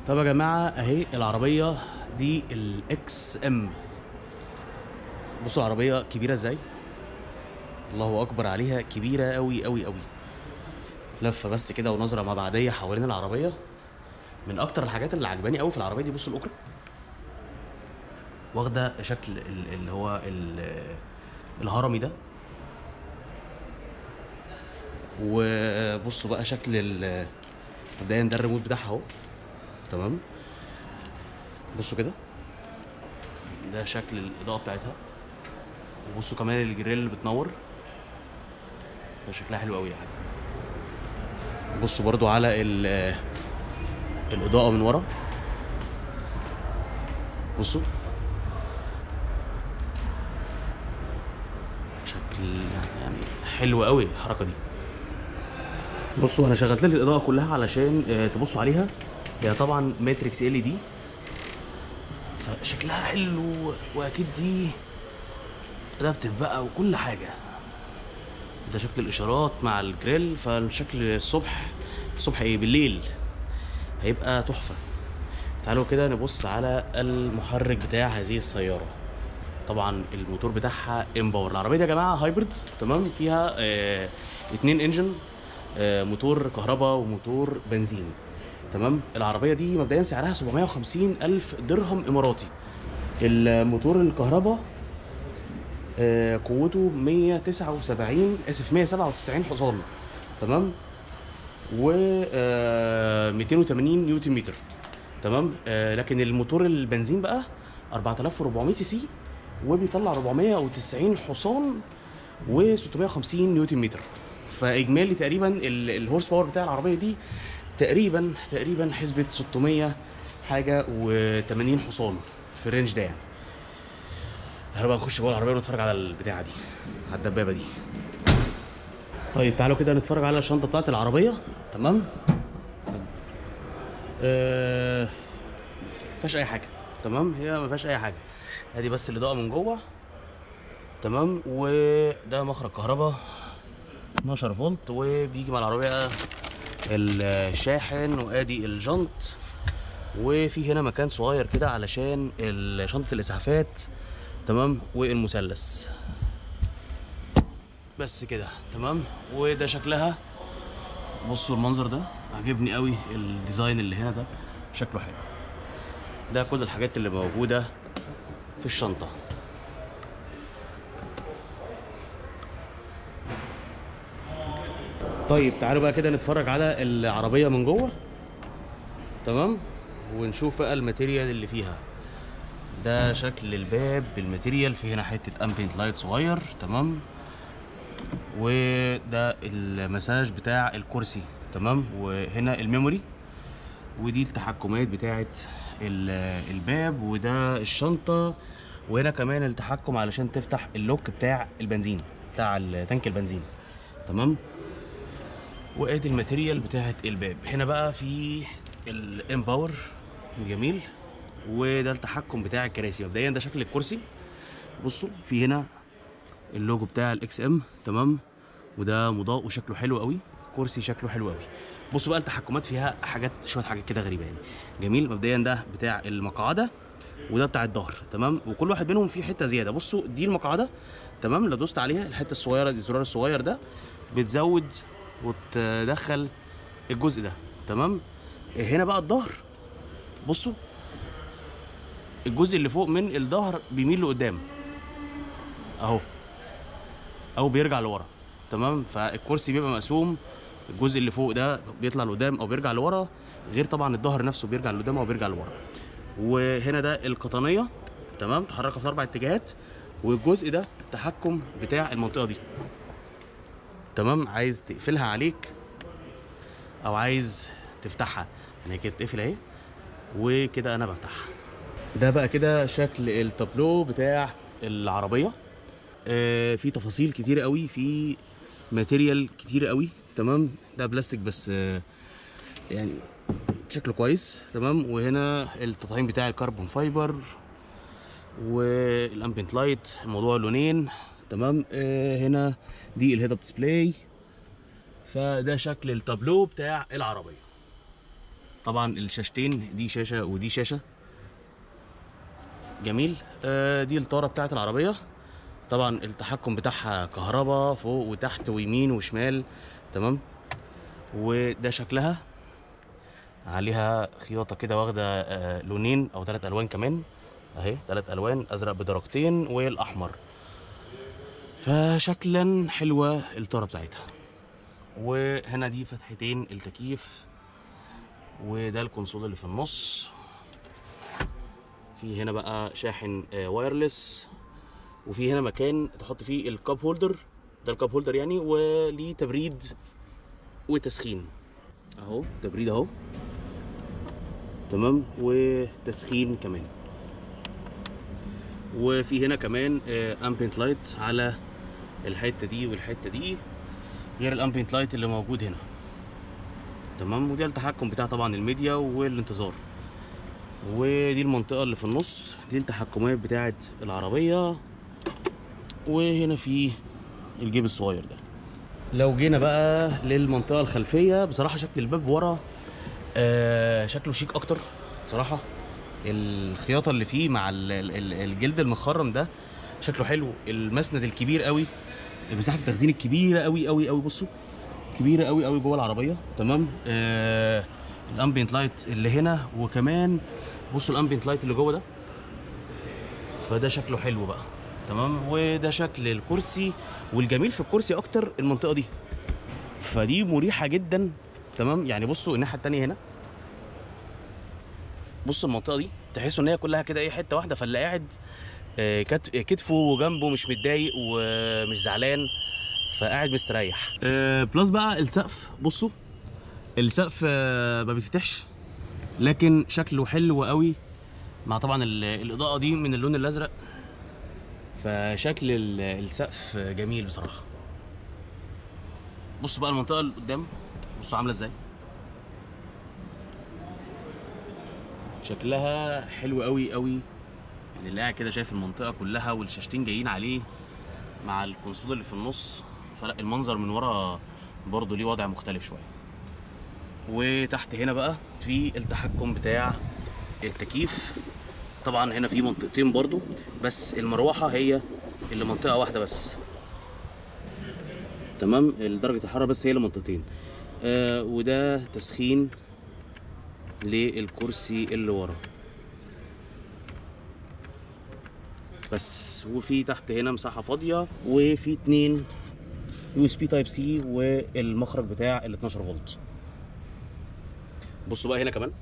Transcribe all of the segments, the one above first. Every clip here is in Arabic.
طب يا جماعه اهي العربيه دي الاكس ام. بصوا العربيه كبيره ازاي، الله اكبر عليها، كبيره قوي قوي قوي. لفه بس كده ونظره ما بعديه حوالين العربيه. من اكتر الحاجات اللي عجباني قوي في العربيه دي، بصوا الاكرة واخده شكل اللي هو الهرمي ده. وبصوا بقى شكل مبدئيا ده الريموت بتاعها اهو. تمام، بصوا كده ده شكل الاضاءه بتاعتها. وبصوا كمان الجريل اللي بتنور، فشكلها حلو قوي يعني. بصوا برضو على الاضاءه من ورا، بصوا شكل يعني حلو قوي الحركه دي. بصوا انا شغلت لي الاضاءه كلها علشان تبصوا عليها. هي طبعا ماتريكس ال دي، فشكلها حلو، واكيد دي ادابتيف بقى وكل حاجه. ده شكل الاشارات مع الجريل، فالشكل الصبح ايه بالليل هيبقى تحفه. تعالوا كده نبص على المحرك بتاع هذه السياره. طبعا الموتور بتاعها امباور. العربيه دي يا جماعه هايبرد، تمام، فيها 2 انجن، موتور كهرباء وموتور بنزين. تمام، العربيه دي مبدئيا سعرها 750 الف درهم اماراتي. الموتور الكهرباء قوته 197 حصان، تمام، و 280 نيوتن متر. تمام، لكن الموتور البنزين بقى 4400 سي سي، وبيطلع 490 حصان و650 نيوتن متر. فاجمالي تقريبا الهورس باور بتاع العربيه دي تقريبا حسبه 600 حاجه و80 حصان في الرينج ده يعني. تعالوا بقى نخش جوه العربيه ونتفرج على البتاعه دي، على الدبابه دي. طيب تعالوا كده نتفرج على الشنطه بتاعت العربيه. تمام، مفيهاش اي حاجه. تمام، هي مفيهاش اي حاجه، ادي بس الاضاءه من جوه. تمام، وده مخرج كهرباء 12 فولت، وبيجي مع العربيه الشاحن، وادي الجنط، وفي هنا مكان صغير كده علشان شنطه الاسعافات. تمام، والمثلث بس كده. تمام، وده شكلها. بصوا المنظر ده عجبني قوي، الديزاين اللي هنا ده شكله حلو. ده كل الحاجات اللي موجوده في الشنطه. طيب تعالوا بقى كده نتفرج على العربيه من جوه. تمام، ونشوف بقى الماتيريال اللي فيها. ده شكل الباب بالماتيريال، في هنا حته امبيانت لايت صغير. تمام، وده المساج بتاع الكرسي. تمام، وهنا الميموري، ودي التحكمات بتاعه الباب، وده الشنطه، وهنا كمان التحكم علشان تفتح اللوك بتاع البنزين، بتاع تانك البنزين. تمام، وادي الماتيريال بتاعه الباب. هنا بقى في الامباور جميل، وده التحكم بتاع الكراسي. مبدئيا ده شكل الكرسي، بصوا في هنا اللوجو بتاع الاكس ام. تمام، وده مضاء وشكله حلو قوي، كرسي شكله حلو قوي. بصوا بقى التحكمات فيها شويه حاجات كده غريبه يعني. جميل، مبدئيا ده بتاع المقعده، وده بتاع الظهر. تمام، وكل واحد منهم فيه حته زياده. بصوا دي المقعده، تمام، لو دوست عليها الحته الصغيره دي، الزرار الصغير ده بتزود وتدخل الجزء ده. تمام، هنا بقى الظهر، بصوا الجزء اللي فوق من الظهر بيميل لقدام اهو، او بيرجع لورا. تمام، فالكرسي بيبقى مقسوم، الجزء اللي فوق ده بيطلع لقدام او بيرجع لورا، غير طبعا الظهر نفسه بيرجع لقدام او بيرجع لورا. وهنا ده القطنيه، تمام، تحركها في 4 اتجاهات. والجزء ده التحكم بتاع المنطقه دي. تمام، عايز تقفلها عليك او عايز تفتحها، يعني كده تقفل اهي، وكده انا بفتحها. ده بقى كده شكل التابلو بتاع العربيه. في تفاصيل كتير قوي، في ماتيريال كتير قوي. تمام، ده بلاستيك بس يعني شكله كويس. تمام، وهنا التطعيم بتاع الكربون فايبر، والامبيانت لايت، موضوع لونين. تمام، هنا دي الهيد اب ديسبلاي. فده شكل التابلو بتاع العربيه. طبعا الشاشتين، دي شاشه ودي شاشه. جميل. دي الطاره بتاعت العربيه. طبعا التحكم بتاعها كهرباء فوق وتحت ويمين وشمال. تمام. وده شكلها، عليها خياطه كده واخده لونين او 3 الوان كمان اهي، 3 الوان، ازرق بدرجتين والاحمر. فشكلا حلوه الطاره بتاعتها. وهنا دي فتحتين التكييف، وده الكونسول اللي في النص. في هنا بقى شاحن وايرلس، وفي هنا مكان تحط فيه الكاب هولدر، ده الكاب هولدر يعني، وليه تبريد وتسخين اهو، تبريد اهو تمام، وتسخين كمان. وفي هنا كمان امبيانت لايت على الحته دي والحته دي، غير الامبيانت لايت اللي موجود هنا. تمام. ودي التحكم بتاع طبعا الميديا والانتظار. ودي المنطقه اللي في النص، دي التحكمات بتاعه العربيه. وهنا في الجيب الصغير ده. لو جينا بقى للمنطقه الخلفيه، بصراحه شكل الباب ورا شكله شيك اكتر بصراحه. الخياطه اللي فيه مع الجلد المخرم ده شكله حلو. المسند الكبير قوي، مساحه التخزين الكبيره قوي قوي قوي، بصوا كبيره قوي قوي جوه العربيه. تمام. الامبيانت لايت اللي هنا، وكمان بصوا الامبيانت لايت اللي جوه ده، فده شكله حلو بقى. تمام. وده شكل الكرسي، والجميل في الكرسي اكتر المنطقه دي، فدي مريحه جدا. تمام. يعني بصوا الناحيه التانيه هنا، بصوا المنطقه دي تحسوا ان هي كلها كده ايه، حته واحده، فاللي قاعد كتفه وجنبه مش متضايق ومش زعلان، فقاعد مستريح. بلس بقى السقف، بصوا السقف ما بيتفتحش، لكن شكله حلو قوي، مع طبعا الاضاءه دي من اللون الازرق، فشكل السقف جميل بصراحه. بصوا بقى المنطقه اللي قدام، بصوا عامله ازاي، شكلها حلو قوي قوي. يعني اللي قاعد كده شايف المنطقه كلها، والشاشتين جايين عليه مع الكونسول اللي في النص، فلا المنظر من ورا برضه ليه وضع مختلف شويه. وتحت هنا بقى في التحكم بتاع التكييف. طبعا هنا في منطقتين برضو، بس المروحه هي اللي منطقه واحده بس. تمام. درجه الحراره بس هي اللي منطقتين. وده تسخين للكرسي اللي ورا بس. وفي تحت هنا مساحه فاضيه، وفي 2 يو اس بي تايب سي، والمخرج بتاع ال 12 فولت. بصوا بقى هنا كمان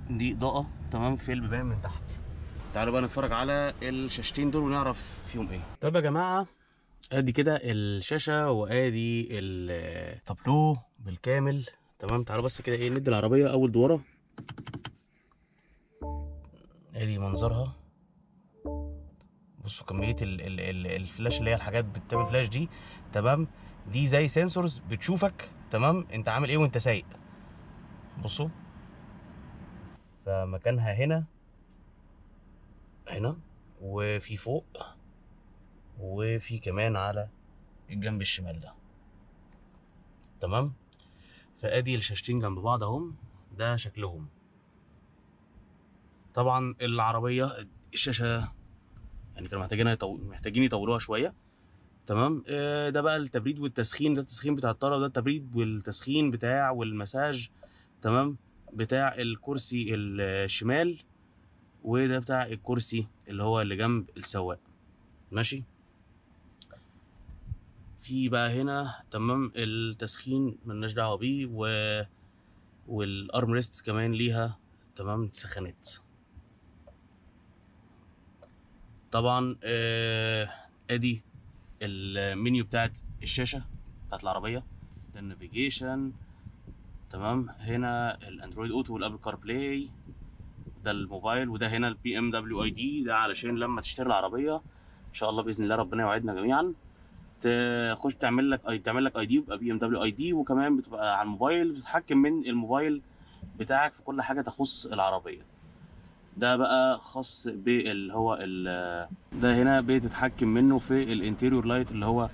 دي اضاءه تمام في البيبان من تحت. تعالوا بقى نتفرج على الشاشتين دول ونعرف فيهم ايه. طيب يا جماعه، ادي كده الشاشه وادي التابلو بالكامل. تمام. تعالوا بس كده ايه، ندي العربيه اول دوره. ادي منظرها، بصوا كميه الفلاش اللي هي الحاجات بتعمل فلاش دي. تمام. دي زي سنسورز بتشوفك تمام انت عامل ايه وانت سايق. بصوا، فمكانها هنا وفي فوق، وفي كمان على الجنب الشمال ده. تمام. فادي الشاشتين جنب بعض اهم، ده شكلهم. طبعا العربيه الشاشه يعني كانوا محتاجين يطوروها شويه. تمام. ده بقى التبريد والتسخين، ده التسخين بتاع الطاره، ده التبريد والتسخين بتاع والمساج. تمام. بتاع الكرسي الشمال، وده بتاع الكرسي اللي هو اللي جنب السواق. ماشي. في بقى هنا تمام التسخين ملناش دعوه بيه، والارم ريست كمان ليها تمام سخانات. طبعا ادي المنيو بتاعت الشاشه بتاعت العربيه، ده النافيجيشن. تمام. هنا الاندرويد اوتو والابل كار بلاي، ده الموبايل. وده هنا البي ام دبليو اي دي، ده علشان لما تشتري العربيه ان شاء الله باذن الله ربنا يوعدنا جميعا، تخش تعمل لك اي دي، يبقى بي ام دبليو اي دي. وكمان بتبقى على الموبايل، بتتحكم من الموبايل بتاعك في كل حاجه تخص العربيه. ده بقى خاص باللي هو ده هنا بتتحكم منه في الانتيريور لايت اللي هو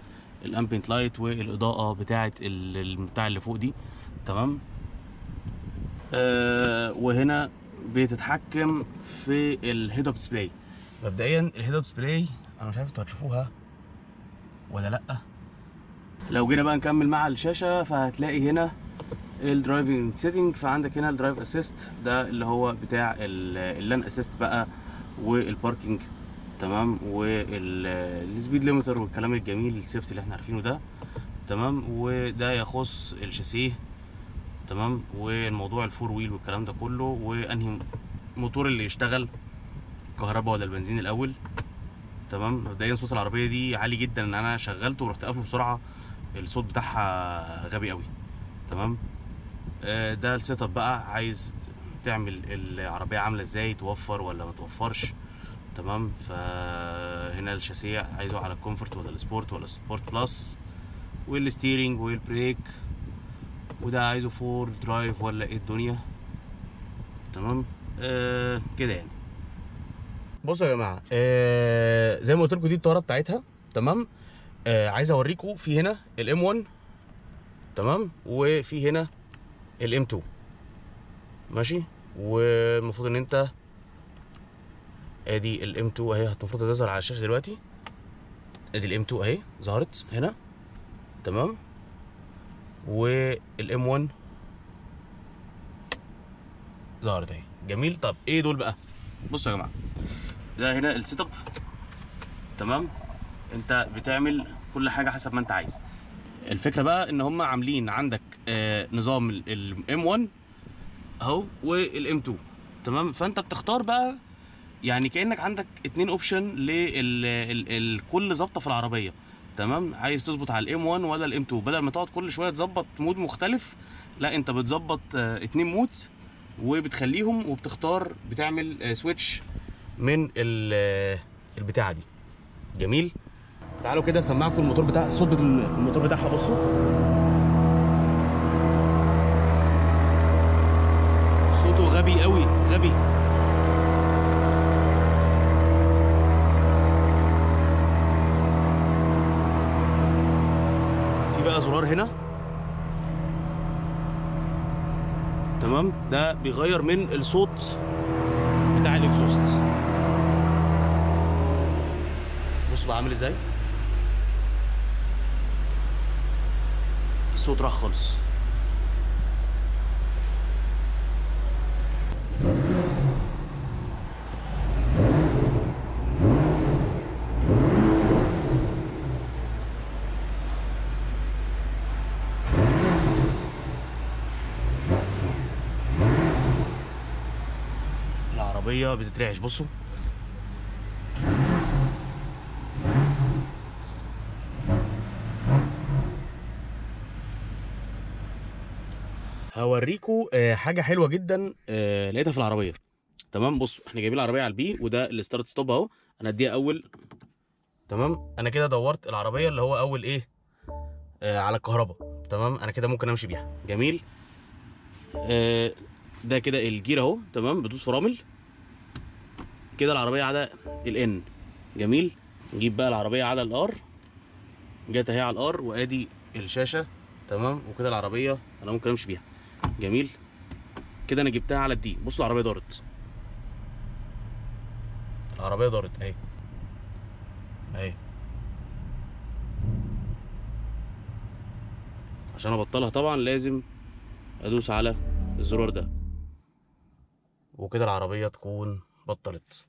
الامبيانت لايت، والاضاءه بتاعه بتاع اللي فوق دي. تمام. وهنا بتتحكم في الهيد اب ديسبلاي. مبدئيا الهيد اب ديسبلاي انا مش عارف انتوا هتشوفوها ولا لا. لو جينا بقى نكمل مع الشاشه فهتلاقي هنا الدرايفنج سيتنج. فعندك هنا الدرايف اسيست، ده اللي هو بتاع اللان اسيست بقى، والباركينج تمام، والسبيد ليميتر والكلام الجميل السيفتي اللي احنا عارفينه ده تمام. وده يخص الشاسيه تمام، والموضوع الفور ويل والكلام ده كله، وانهي موتور اللي يشتغل كهرباء ولا البنزين الاول تمام. مبدئيا صوت العربيه دي عالي جدا، ان انا شغلته ورحت قافله بسرعه، الصوت بتاعها غبي قوي تمام. ده السيت اب بقى، عايز تعمل العربيه عامله ازاي، توفر ولا ما توفرش تمام. فهنا الشاسيه عايزه على الكومفورت ولا السبورت ولا سبورت بلس، والستيرنج والبريك، وده عايزه فور درايف ولا ايه الدنيا تمام. كده يعني. بصوا يا جماعه، زي ما قلت لكم دي الطاره بتاعتها تمام. عايز اوريكم في هنا الام 1 تمام، وفي هنا الام 2 ماشي. والمفروض ان انت ادي الام 2 اهي، المفروض تظهر على الشاشه دلوقتي. ادي الام 2 اهي ظهرت هنا تمام، والام 1 ظهرت اهي. جميل. طب ايه دول بقى؟ بصوا يا جماعه، ده هنا السيت اب تمام. انت بتعمل كل حاجه حسب ما انت عايز. الفكره بقى ان هم عاملين عندك نظام الام 1 اهو والام 2 تمام. فانت بتختار بقى، يعني كانك عندك 2 اوبشن لكل ظبطه في العربيه تمام. عايز تظبط على الام 1 ولا الام 2، بدل ما تقعد كل شويه تظبط مود مختلف، لا انت بتظبط 2 مودز وبتخليهم، وبتختار بتعمل سويتش من البتاعه دي. جميل. تعالوا كده اسمعكم الموتور بتاع الصوت الموتور بتاعها. بصوا صوته غبي قوي غبي. في بقى زرار هنا تمام، ده بيغير من الصوت بتاع الاكزوست. بصوا بقى عامل ازاي، الصوت راح خالص. العربية بتترعش. بصوا هوريكم حاجة حلوة جدا لقيتها في العربية تمام. بصوا احنا جايبين العربية على البي، وده الستارت ستوب اهو. انا اديها اول تمام. انا كده دورت العربية اللي هو اول ايه على الكهرباء تمام. انا كده ممكن امشي بيها. جميل. ده كده الجير اهو تمام. بدوس فرامل كده العربيه على الان. جميل. نجيب بقى العربيه على الار، جت اهي على الار، وادي الشاشه تمام. وكده العربيه انا ممكن امشي بيها. جميل. كده انا جبتها على الدي. بصوا العربيه دارت، العربيه دارت اهي اهي. عشان ابطلها طبعا لازم ادوس على الزرار ده، وكده العربيه تكون بطلت.